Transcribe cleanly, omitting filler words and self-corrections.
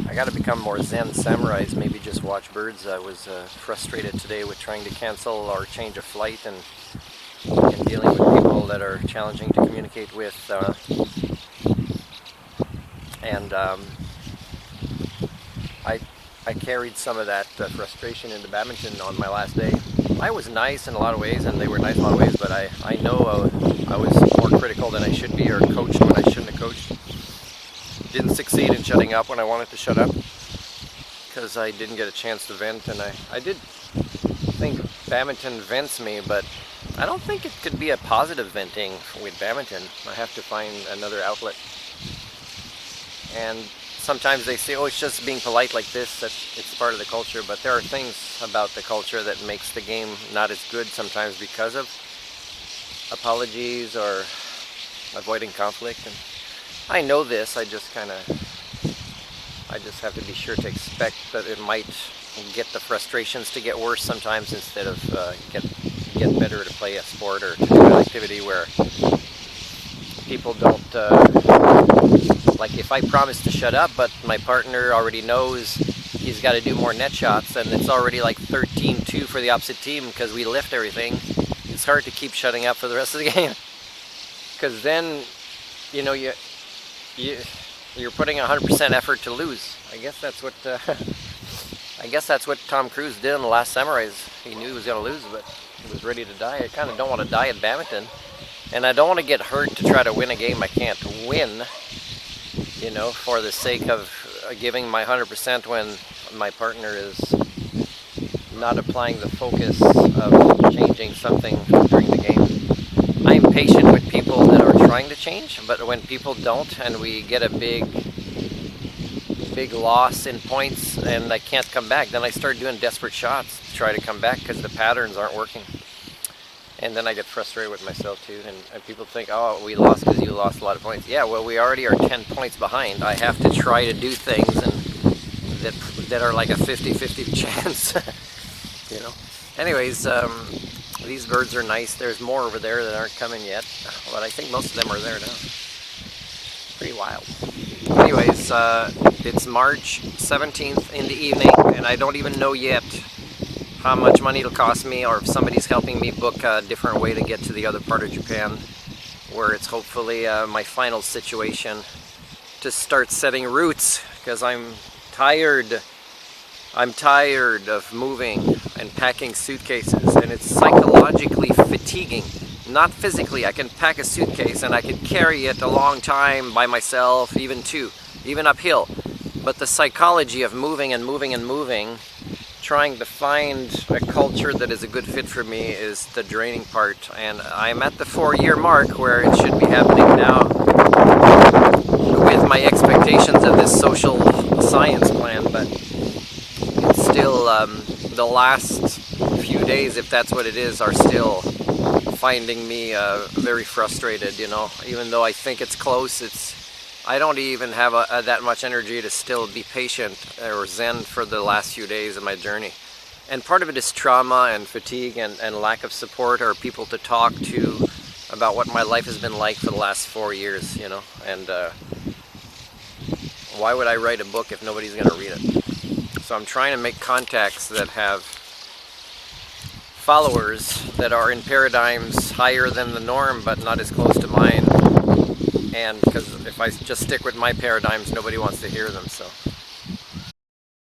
I gotta become more Zen samurais, maybe just watch birds. I was frustrated today with trying to cancel or change a flight and dealing with people that are challenging to communicate with. I carried some of that frustration into badminton on my last day. I was nice in a lot of ways, and they were nice in a lot of ways, but I know I was more critical than I should be, or coached when I shouldn't have coached. Didn't succeed in shutting up when I wanted to shut up, because I didn't get a chance to vent, and I did think badminton vents me, but I don't think it could be a positive venting with badminton. I have to find another outlet. And sometimes they say, oh, it's just being polite like this, that it's part of the culture, but there are things about the culture that makes the game not as good sometimes because of apologies or avoiding conflict. And I know this, I just have to be sure to expect that it might get the frustrations to get worse sometimes, instead of get better to play a sport or to do an activity where people don't, like if I promise to shut up but my partner already knows he's got to do more net shots and it's already like 13-2 for the opposite team because we lift everything, it's hard to keep shutting up for the rest of the game, because then, you know, you're putting 100% effort to lose. I guess that's what Tom Cruise did in The Last Samurais. He knew he was going to lose, but he was ready to die. I kind of don't want to die at badminton, and I don't want to get hurt to try to win a game I can't win, you know, for the sake of giving my 100% when my partner is not applying the focus of changing something during the game. I'm patient with people that are trying to change, but when people don't and we get a big loss in points and I can't come back, then I start doing desperate shots to try to come back because the patterns aren't working. And then I get frustrated with myself too, and people think, oh, we lost because you lost a lot of points. Yeah, well, we already are 10 points behind. I have to try to do things that are like a 50-50 chance, you know. Anyways, these birds are nice. There's more over there that aren't coming yet, but I think most of them are there now. Pretty wild. Anyways, it's March 17th in the evening, and I don't even know yet how much money it'll cost me, or if somebody's helping me book a different way to get to the other part of Japan, where it's hopefully my final situation to start setting roots, because I'm tired. I'm tired of moving and packing suitcases, and it's psychologically fatiguing. Not physically. I can pack a suitcase and I can carry it a long time by myself, even uphill. But the psychology of moving and moving and moving, trying to find a culture that is a good fit for me, is the draining part. And I'm at the 4-year mark where it should be happening now with my expectations of this social science plan, but it's still the last few days, if that's what it is, are still finding me very frustrated, you know. Even though I think it's close, I don't even have that much energy to still be patient or zen for the last few days of my journey. And part of it is trauma and fatigue and lack of support or people to talk to about what my life has been like for the last 4 years, you know. And why would I write a book if nobody's going to read it? So I'm trying to make contacts that have followers that are in paradigms higher than the norm but not as close to mine, and because if I just stick with my paradigms, nobody wants to hear them. So